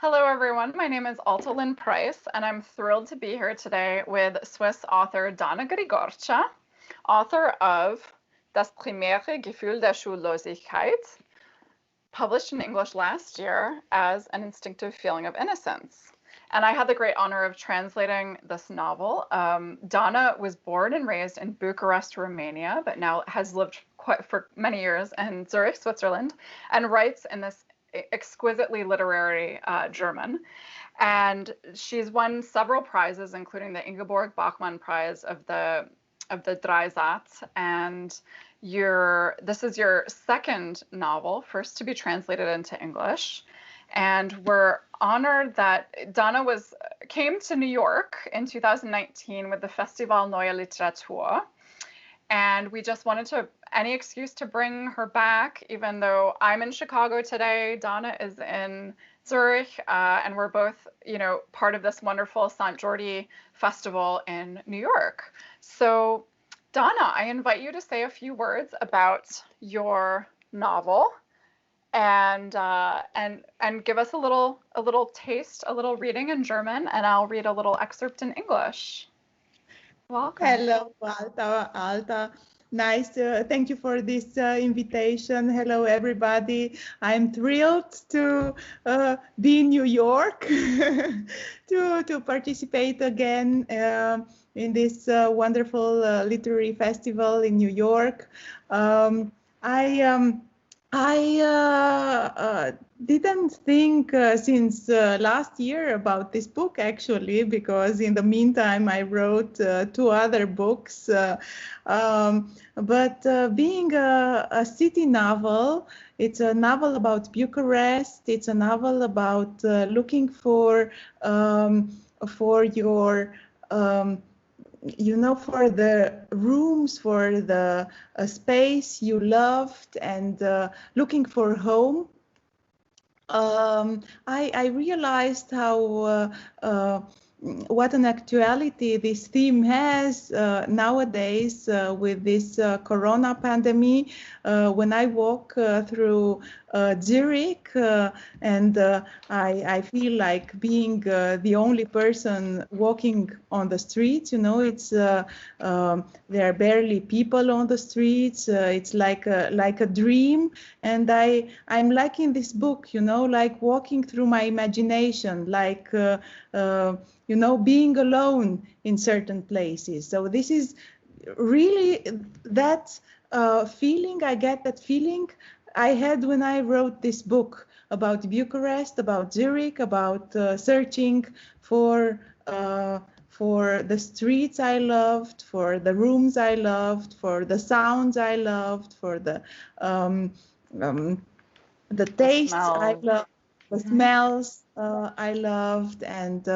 Hello, everyone. My name is Alta L Price, and I'm thrilled to be here today with Swiss author Dana Grigorcea, author of Das primäre Gefühl der Schuldlosigkeit, published in English last year as An Instinctive Feeling of Innocence. And I had the great honor of translating this novel. Dana was born and raised in Bucharest, Romania, but now has lived for many years in Zurich, Switzerland, and writes in this exquisitely literary German. And she's won several prizes, including the Ingeborg Bachmann Prize of the Dreisatz. And this is your second novel, first to be translated into English. And we're honored that Dana came to New York in 2019 with the Festival Neue Literatur. And we just wanted any excuse to bring her back, even though I'm in Chicago today, Dana is in Zurich, and we're both, part of this wonderful St. Jordi Festival in New York. So, Dana, I invite you to say a few words about your novel, and give us a little taste, a little reading in German, and I'll read a little excerpt in English. Welcome. Hello, Alta. Nice. Thank you for this invitation. Hello, everybody. I'm thrilled to be in New York to participate again in this wonderful literary festival in New York. I didn't think since last year about this book, actually, because in the meantime I wrote two other books. But being a city novel, it's a novel about Bucharest. It's a novel about looking for your for the rooms, for the space you loved, and looking for home. I realized how what an actuality this theme has nowadays with this corona pandemic. When I walk through Zurich and I feel like being the only person walking on the streets, it's there are barely people on the streets. It's like a dream, and I'm liking this book, like walking through my imagination, like being alone in certain places. So this is really that feeling. I get that feeling I had when I wrote this book about Bucharest, about Zurich, about searching for the streets I loved, for the rooms I loved, for the sounds I loved, for the tastes I loved, the smells I loved, and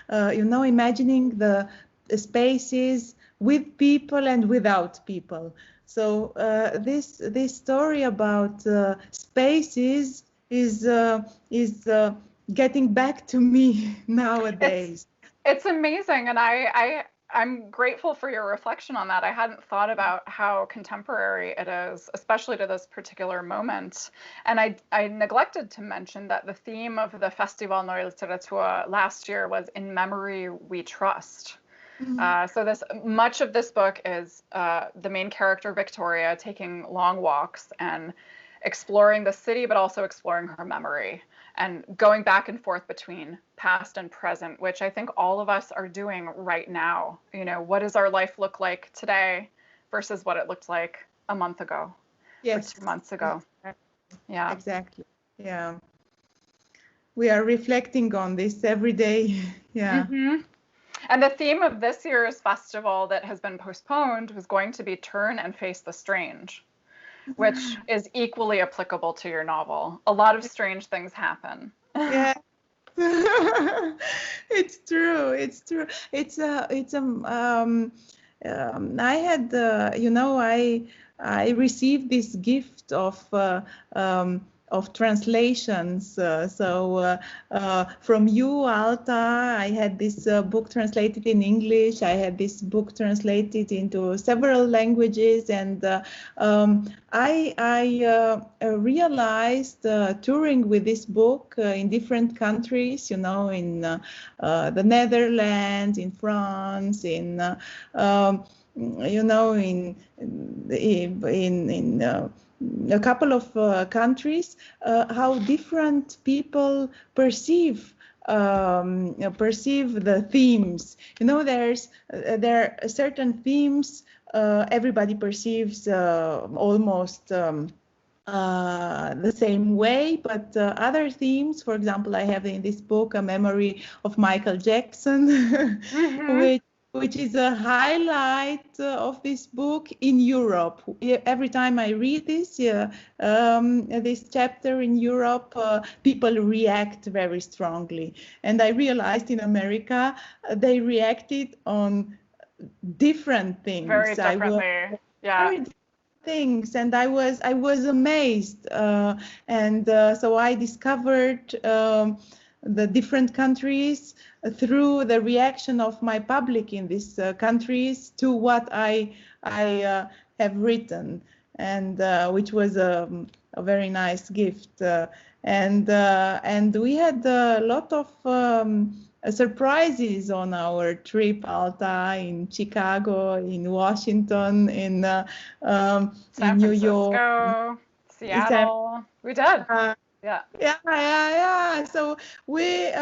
imagining the spaces with people and without people. So this story about spaces is getting back to me nowadays. It's amazing, and I'm grateful for your reflection on that. I hadn't thought about how contemporary it is, especially to this particular moment. And I neglected to mention that the theme of the Festival Neue Literatur last year was "In Memory We Trust." So much of this book is the main character, Victoria, taking long walks and exploring the city, but also exploring her memory and going back and forth between past and present, which I think all of us are doing right now. What does our life look like today versus what it looked like a month ago, yes, or 2 months ago? Yeah, exactly. Yeah, we are reflecting on this every day. Yeah. And the theme of this year's festival that has been postponed was going to be Turn and Face the Strange, which is equally applicable to your novel. A lot of strange things happen. Yeah. It's true. I had, I received this gift of of translations. From you, Alta, I had this book translated in English. I had this book translated into several languages, and I realized touring with this book in different countries, in the Netherlands, in France, in a couple of countries, how different people perceive the themes. There are certain themes everybody perceives almost the same way, but other themes, for example, I have in this book a memory of Michael Jackson, Mm-hmm. which is a highlight of this book in Europe. Every time I read this chapter in Europe, people react very strongly. And I realized in America, they reacted on different things. Very differently. Yeah. Very different things, and I was amazed. So I discovered the different countries through the reaction of my public in these countries to what I have written, and which was a very nice gift. And we had a lot of surprises on our trip, Alta, in Chicago, in Washington, in New York, Seattle. We did. Yeah. So we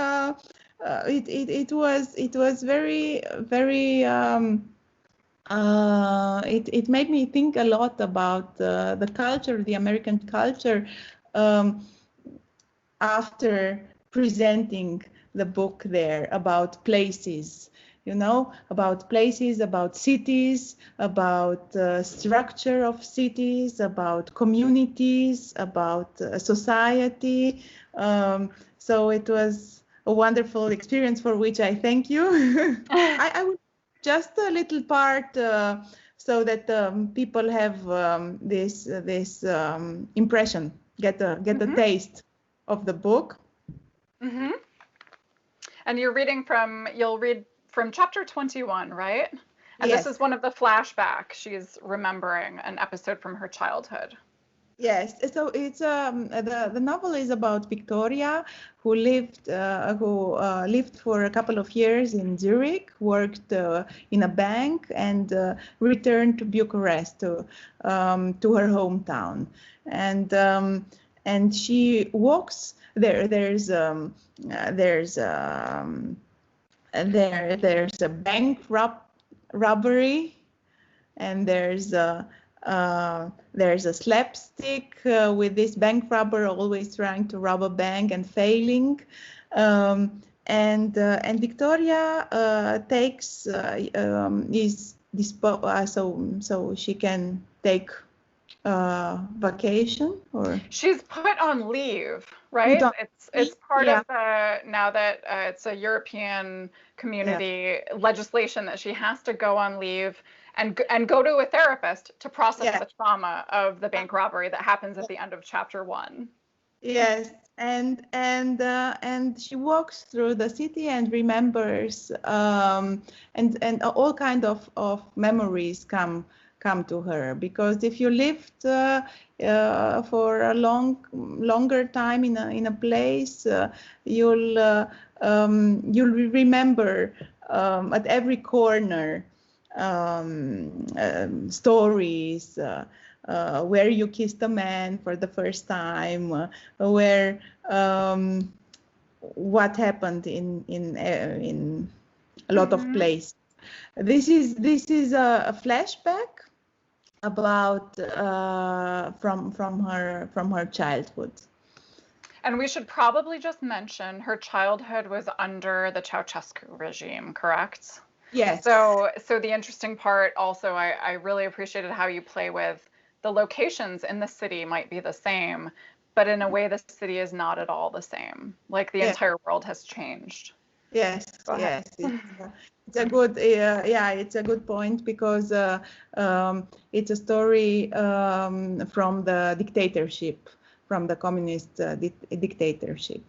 it was very it made me think a lot about the culture, the American culture, after presenting the book there, about places. About places, about cities, about structure of cities, about communities, about society. So it was a wonderful experience for which I thank you. I would just a little part so that people have this impression, get a taste of the book. Mm-hmm. And you'll read from chapter 21, right? And yes. This is one of the flashbacks. She's remembering an episode from her childhood. Yes, so it's the novel is about Victoria, who lived for a couple of years in Zurich, worked in a bank, and returned to Bucharest to her hometown, and she walks there. There's a bank robbery, and there's a slapstick with this bank robber always trying to rob a bank and failing, and Victoria takes so she can take vacation, or she's put on leave, right? It's part of the, now that it's a European community legislation that she has to go on leave and go to a therapist to process the trauma of the bank robbery that happens at the end of chapter 1. Yes, and she walks through the city and remembers, and all kind of memories come to her, because if you lived for a longer time in a place, you'll remember at every corner stories, where you kissed a man for the first time, where what happened in a lot of places. This is a flashback about from her childhood. And we should probably just mention her childhood was under the Ceausescu regime, correct? Yes. So the interesting part also, I really appreciated how you play with the locations in the city might be the same, but in a way the city is not at all the same. Like the entire world has changed. Yes. It's a good it's a good point, because it's a story from the dictatorship, from the communist dictatorship.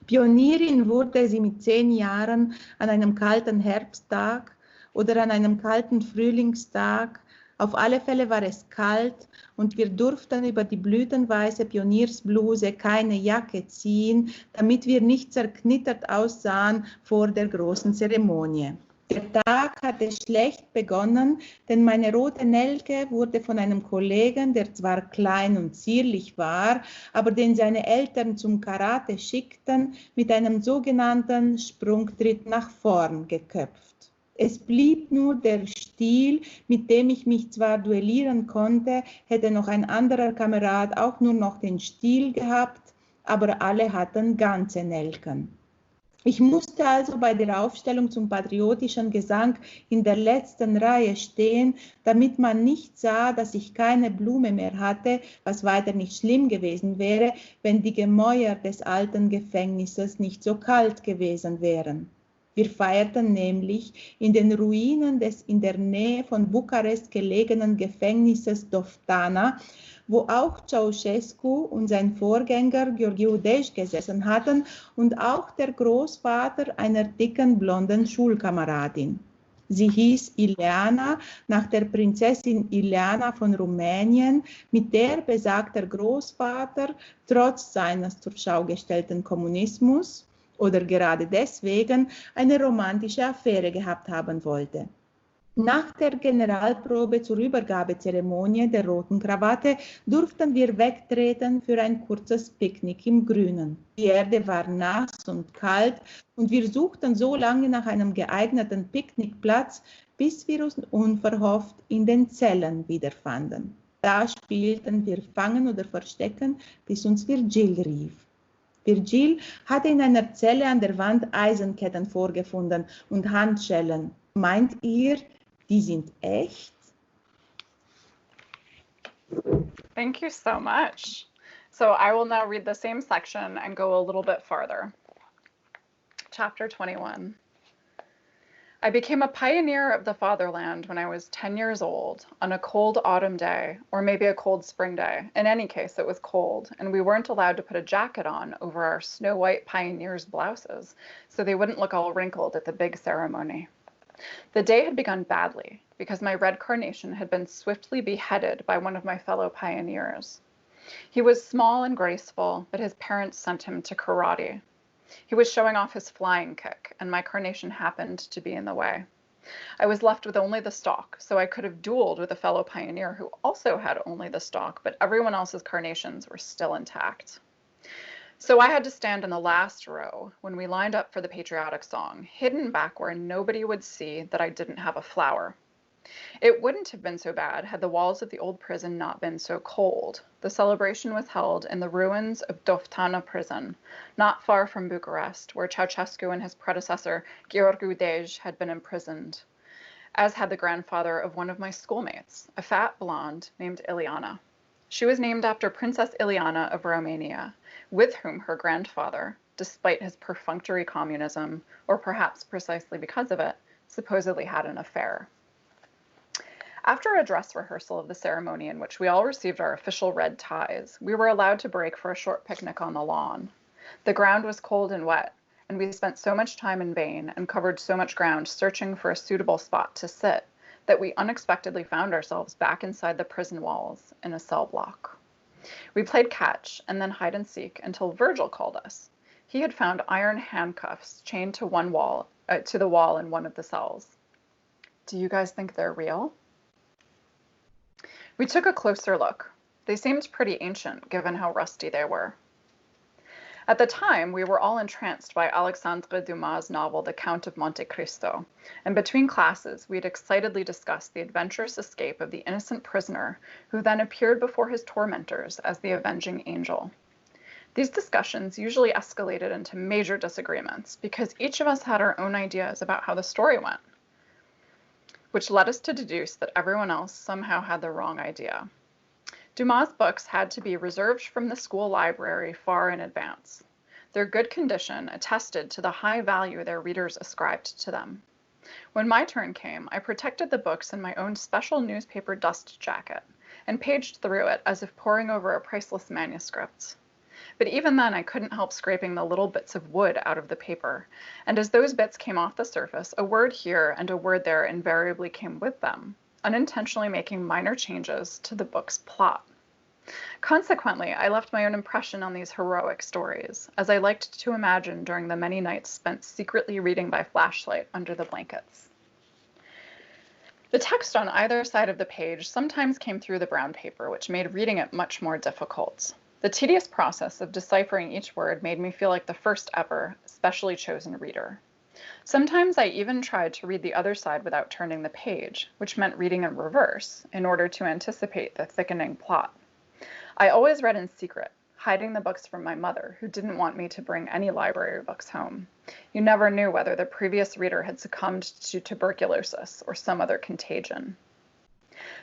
Pionierin wurde sie mit 10 Jahren an einem kalten Herbsttag oder an einem kalten Frühlingstag. Auf alle Fälle war es kalt und wir durften über die blütenweiße Pioniersbluse keine Jacke ziehen, damit wir nicht zerknittert aussahen vor der großen Zeremonie. Der Tag hatte schlecht begonnen, denn meine rote Nelke wurde von einem Kollegen, der zwar klein und zierlich war, aber den seine Eltern zum Karate schickten, mit einem sogenannten Sprungtritt nach vorn geköpft. Es blieb nur der Stiel, mit dem ich mich zwar duellieren konnte, hätte noch ein anderer Kamerad auch nur noch den Stiel gehabt, aber alle hatten ganze Nelken. Ich musste also bei der Aufstellung zum patriotischen Gesang in der letzten Reihe stehen, damit man nicht sah, dass ich keine Blume mehr hatte, was weiter nicht schlimm gewesen wäre, wenn die Gemäuer des alten Gefängnisses nicht so kalt gewesen wären. Wir feierten nämlich in den Ruinen des in der Nähe von Bucharest gelegenen Gefängnisses Doftana, wo auch Ceausescu und sein Vorgänger Gheorghiu Dej gesessen hatten und auch der Großvater einer dicken blonden Schulkameradin. Sie hieß Ileana nach der Prinzessin Ileana von Rumänien, mit der besagter Großvater trotz seines zur Schau gestellten Kommunismus oder gerade deswegen eine romantische Affäre gehabt haben wollte. Nach der Generalprobe zur Übergabezeremonie der roten Krawatte durften wir wegtreten für ein kurzes Picknick im Grünen. Die Erde war nass und kalt und wir suchten so lange nach einem geeigneten Picknickplatz, bis wir uns unverhofft in den Zellen wiederfanden. Da spielten wir Fangen oder Verstecken, bis uns Virgil rief. Virgil hatte in einer Zelle an der Wand Eisenketten vorgefunden und Handschellen. Meint ihr, die sind echt? Thank you so much. So I will now read the same section and go a little bit farther. Chapter 21. I became a pioneer of the fatherland when I was 10 years old on a cold autumn day, or maybe a cold spring day. In any case, it was cold, and we weren't allowed to put a jacket on over our snow-white pioneers' blouses, so they wouldn't look all wrinkled at the big ceremony. The day had begun badly, because my red carnation had been swiftly beheaded by one of my fellow pioneers. He was small and graceful, but his parents sent him to karate. He was showing off his flying kick, and my carnation happened to be in the way. I was left with only the stalk, so I could have dueled with a fellow pioneer who also had only the stalk, but everyone else's carnations were still intact. So I had to stand in the last row when we lined up for the patriotic song, hidden back where nobody would see that I didn't have a flower. It wouldn't have been so bad had the walls of the old prison not been so cold. The celebration was held in the ruins of Doftana prison, not far from Bucharest, where Ceausescu and his predecessor, Gheorghiu Dej, had been imprisoned, as had the grandfather of one of my schoolmates, a fat blonde named Ileana. She was named after Princess Ileana of Romania, with whom her grandfather, despite his perfunctory communism, or perhaps precisely because of it, supposedly had an affair. After a dress rehearsal of the ceremony in which we all received our official red ties, we were allowed to break for a short picnic on the lawn. The ground was cold and wet, and we spent so much time in vain and covered so much ground searching for a suitable spot to sit that we unexpectedly found ourselves back inside the prison walls in a cell block. We played catch and then hide and seek until Virgil called us. He had found iron handcuffs chained to the wall in one of the cells. Do you guys think they're real? We took a closer look. They seemed pretty ancient, given how rusty they were. At the time, we were all entranced by Alexandre Dumas' novel, The Count of Monte Cristo, and between classes, we had excitedly discussed the adventurous escape of the innocent prisoner, who then appeared before his tormentors as the avenging angel. These discussions usually escalated into major disagreements, because each of us had our own ideas about how the story went, which led us to deduce that everyone else somehow had the wrong idea. Dumas' books had to be reserved from the school library far in advance. Their good condition attested to the high value their readers ascribed to them. When my turn came, I protected the books in my own special newspaper dust jacket, and paged through it as if poring over a priceless manuscript. But even then, I couldn't help scraping the little bits of wood out of the paper, and as those bits came off the surface, a word here and a word there invariably came with them, unintentionally making minor changes to the book's plot. Consequently, I left my own impression on these heroic stories, as I liked to imagine during the many nights spent secretly reading by flashlight under the blankets. The text on either side of the page sometimes came through the brown paper, which made reading it much more difficult. The tedious process of deciphering each word made me feel like the first ever, specially chosen reader. Sometimes I even tried to read the other side without turning the page, which meant reading in reverse, in order to anticipate the thickening plot. I always read in secret, hiding the books from my mother, who didn't want me to bring any library books home. You never knew whether the previous reader had succumbed to tuberculosis or some other contagion.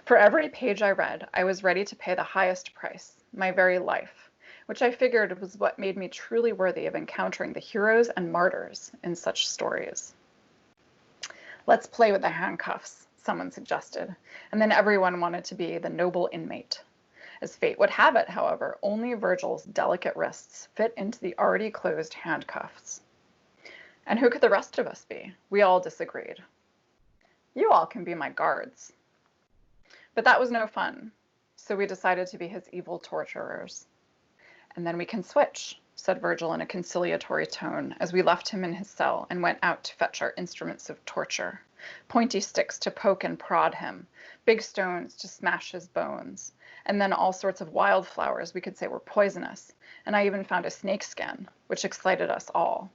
For every page I read, I was ready to pay the highest price, my very life, which I figured was what made me truly worthy of encountering the heroes and martyrs in such stories. Let's play with the handcuffs, someone suggested, and then everyone wanted to be the noble inmate. As fate would have it, however, only Virgil's delicate wrists fit into the already closed handcuffs. And who could the rest of us be? We all disagreed. You all can be my guards. But that was no fun, so we decided to be his evil torturers. And then we can switch, said Virgil in a conciliatory tone as we left him in his cell and went out to fetch our instruments of torture. Pointy sticks to poke and prod him, big stones to smash his bones, and then all sorts of wildflowers we could say were poisonous, and I even found a snake skin, which excited us all.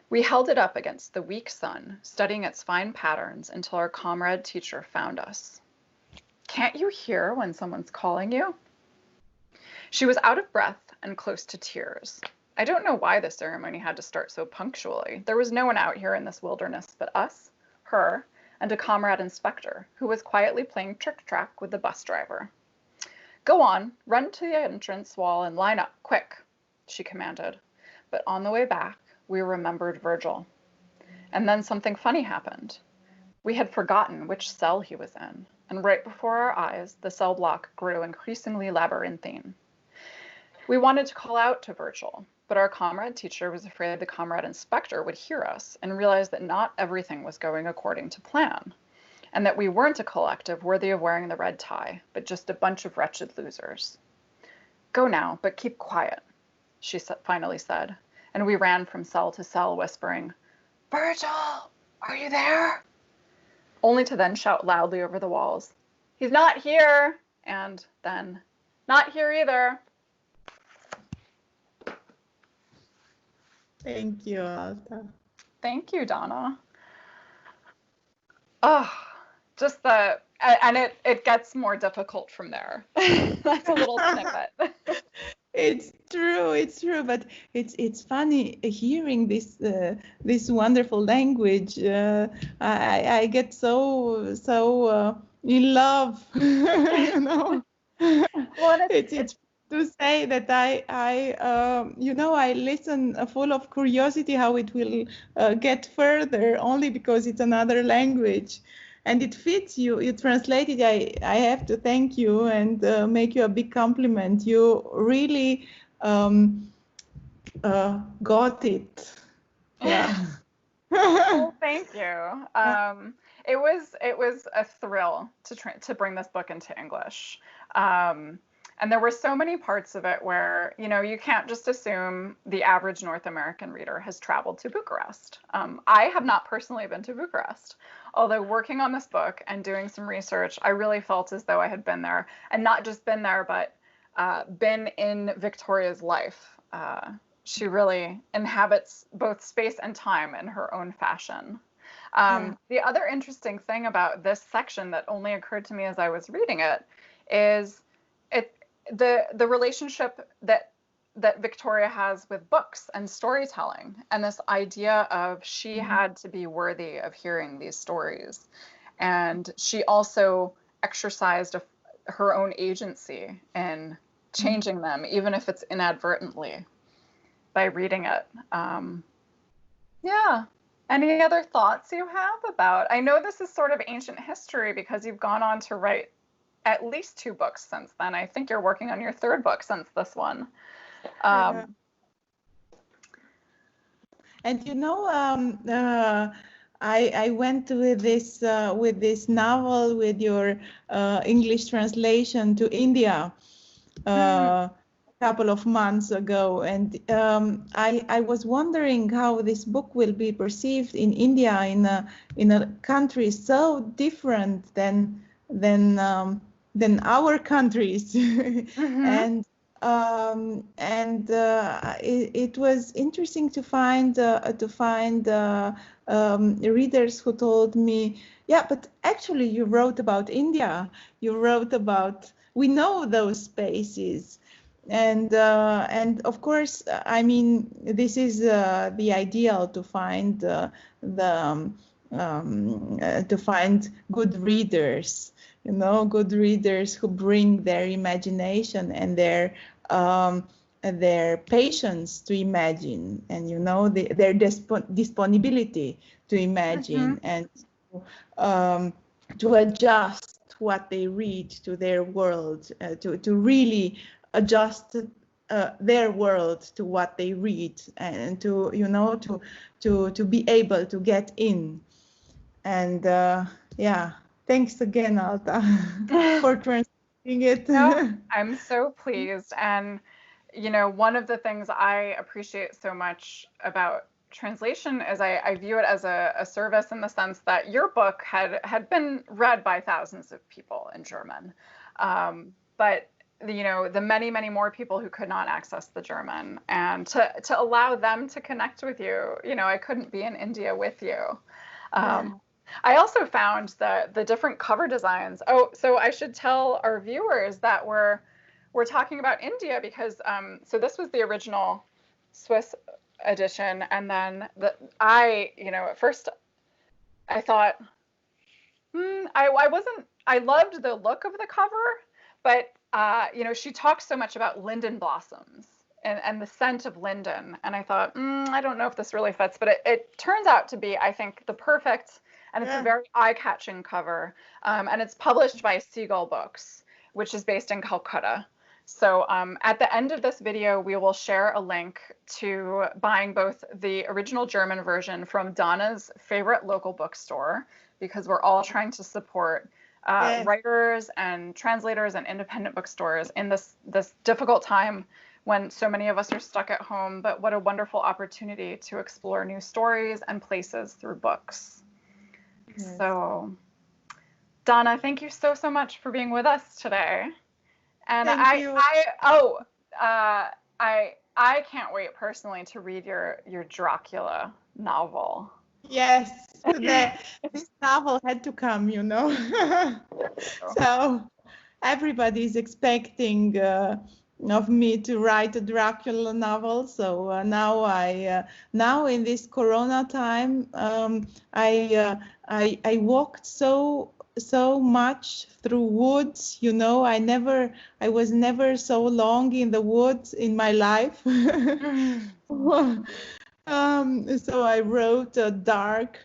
We held it up against the weak sun, studying its fine patterns until our comrade teacher found us. Can't you hear when someone's calling you? She was out of breath and close to tears. I don't know why the ceremony had to start so punctually. There was no one out here in this wilderness but us, her, and a comrade inspector who was quietly playing trick-track with the bus driver. Go on, run to the entrance wall and line up, quick, she commanded. But on the way back, we remembered Virgil. And then something funny happened. We had forgotten which cell he was in, and right before our eyes, the cell block grew increasingly labyrinthine. We wanted to call out to Virgil, but our comrade teacher was afraid the comrade inspector would hear us and realize that not everything was going according to plan, and that we weren't a collective worthy of wearing the red tie, but just a bunch of wretched losers. Go now, but keep quiet, she finally said, and we ran from cell to cell whispering, Virgil, are you there? Only to then shout loudly over the walls, he's not here, and then, not here either. Thank you, Alta. Thank you, Dana. Oh, just and it gets more difficult from there. That's a little snippet. It's true, but it's funny hearing this wonderful language. I get so in love, you know. Well, it's to say that I listen full of curiosity how it will get further, only because it's another language. And it fits you. You translate it. I have to thank you and make you a big compliment. You really got it. Yeah. Well, thank you. It was a thrill to bring this book into English. And there were so many parts of it where, you can't just assume the average North American reader has traveled to Bucharest. I have not personally been to Bucharest, although working on this book and doing some research, I really felt as though I had been there, and not just been there, but been in Victoria's life. She really inhabits both space and time in her own fashion. The other interesting thing about this section that only occurred to me as I was reading it is the relationship that Victoria has with books and storytelling, and this idea of she had to be worthy of hearing these stories, and she also exercised her own agency in changing them, even if it's inadvertently, by reading it. Yeah. Any other thoughts you have about? I know this is sort of ancient history because you've gone on to write at least 2 books since then. I think you're working on your 3rd book since this one. Yeah. And I went with this novel with your English translation to India a couple of months ago, and I was wondering how this book will be perceived in India, in a country so different than our countries, and it was interesting to find readers who told me, yeah, but actually you wrote about India, you wrote about, we know those spaces, and of course, I mean, this is the ideal to find to find good readers. Good readers who bring their imagination and their patience to imagine, and their disponibility to imagine, and to adjust what they read to their world, to really adjust their world to what they read, and to be able to get in. And yeah. Thanks again, Alta, for translating it. No, I'm so pleased. And, one of the things I appreciate so much about translation is I view it as a service, in the sense that your book had been read by thousands of people in German. But, the many, many more people who could not access the German, and to allow them to connect with you, I couldn't be in India with you. Yeah. I also found the different cover designs. Oh, so I should tell our viewers that we're talking about India because so this was the original Swiss edition, and then at first I thought I loved the look of the cover, but she talks so much about linden blossoms and the scent of linden, and I thought I don't know if this really fits, but it turns out to be, I think, the perfect. And it's a very eye-catching cover. And it's published by Seagull Books, which is based in Calcutta. So at the end of this video, we will share a link to buying both the original German version from Dana's favorite local bookstore, because we're all trying to support writers and translators and independent bookstores in this difficult time when so many of us are stuck at home. But what a wonderful opportunity to explore new stories and places through books. Yes. So, Dana, thank you so much for being with us today. And I can't wait personally to read your Dracula novel. Yes, this novel had to come, So everybody's expecting of me to write a Dracula novel. So now in this Corona time, I walked so much through woods. I was never so long in the woods in my life. So I wrote a dark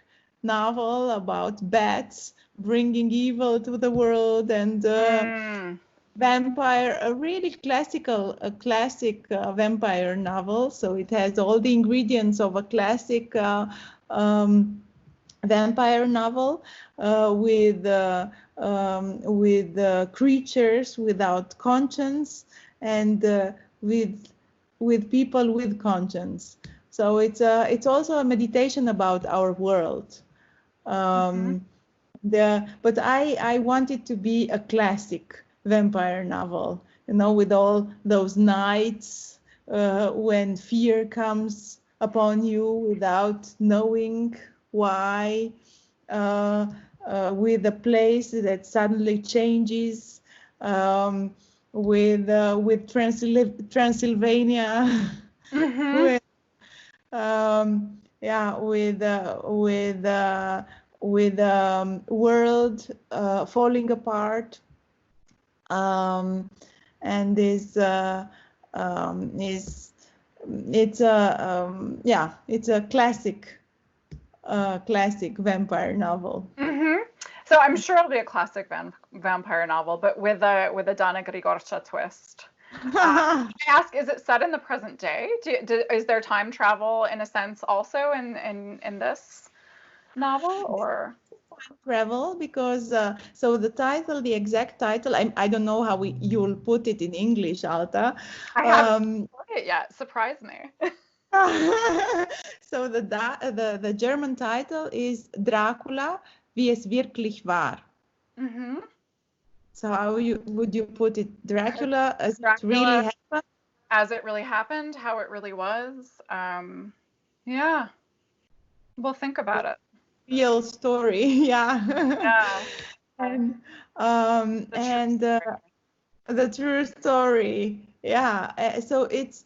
novel about bats bringing evil to the world, and vampire, a really classic vampire novel. So it has all the ingredients of a classic vampire novel, with creatures without conscience, and with people with conscience. So it's also a meditation about our world. But I want it to be a classic vampire novel, with all those nights when fear comes upon you without knowing why, with a place that suddenly changes, with Transylvania, with world falling apart, and it's a classic vampire novel. So I'm sure it'll be a classic vampire novel, but with a Dana Grigorcea twist. Can I ask, is it set in the present day? Is there time travel in a sense also in this novel, or? Travel, because so the title, the exact title, I don't know how you'll put it in English, Alta. I haven't read it yet. Surprise me. So the German title is Dracula, wie es wirklich war. Mm-hmm. So how would you put it? Dracula as Dracula, it really happened? As it really happened, how it really was. Yeah. We'll think about it. Real story, yeah. Yeah. And the true story, yeah. So it's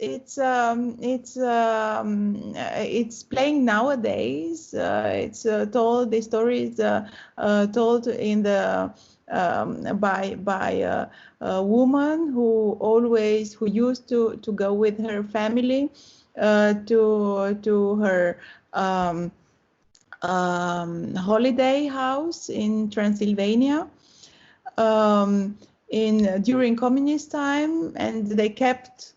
playing nowadays. It's told. The story is told in the by a woman who used to go with her family to her holiday house in Transylvania during communist time, and they kept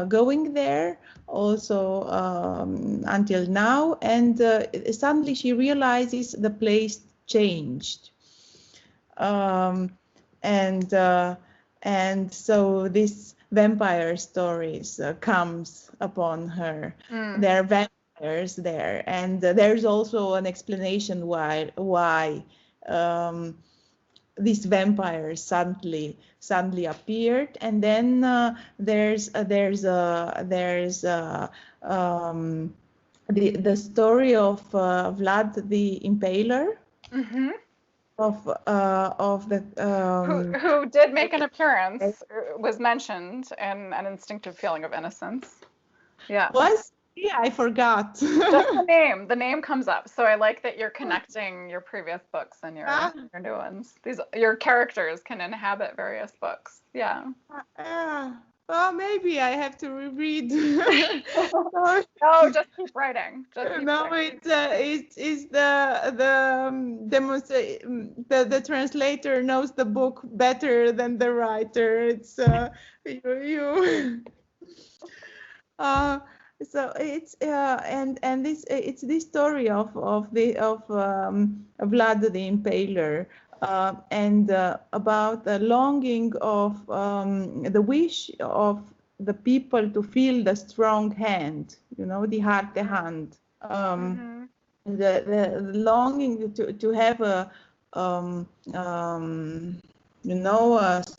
going there also until now. And suddenly she realizes the place changed, and so this vampire stories comes upon her. There are vampires there, and there's also an explanation why these vampires suddenly appeared. And then there's the story of Vlad the Impaler. Mm-hmm. Of the who did make an appearance, was mentioned in An Instinctive Feeling of Innocence. Yeah. Yeah, I forgot. Just the name comes up. So I like that you're connecting your previous books and your new ones. Your characters can inhabit various books. Yeah. Well, maybe I have to reread. No, just keep writing. It's the translator knows the book better than the writer. It's so it's it's this story of Vlad the Impaler, and about the longing of the wish of the people to feel the strong hand, the harte Hand, the longing to have a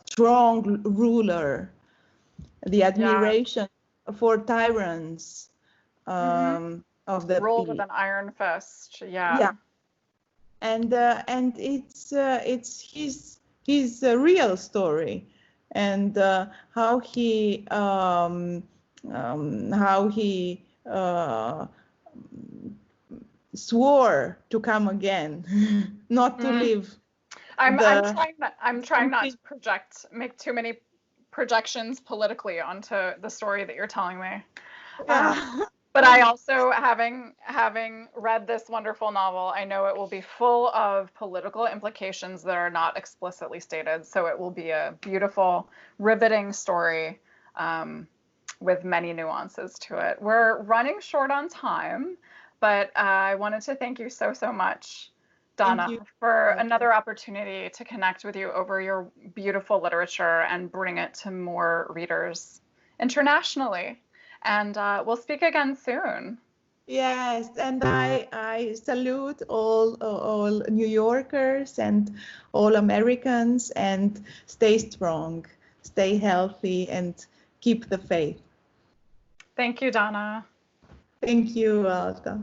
strong ruler, the admiration for tyrants of the rule with an iron fist. Yeah. And it's his real story, and how he swore to come again, not to live. I'm trying not to make too many projections politically onto the story that you're telling me. But I also, having read this wonderful novel, I know it will be full of political implications that are not explicitly stated. So it will be a beautiful, riveting story with many nuances to it. We're running short on time, but I wanted to thank you so much, Dana, for another opportunity to connect with you over your beautiful literature and bring it to more readers internationally. And we'll speak again soon. Yes, and I salute all New Yorkers and all Americans, and stay strong, stay healthy, and keep the faith. Thank you, Dana. Thank you, Alta.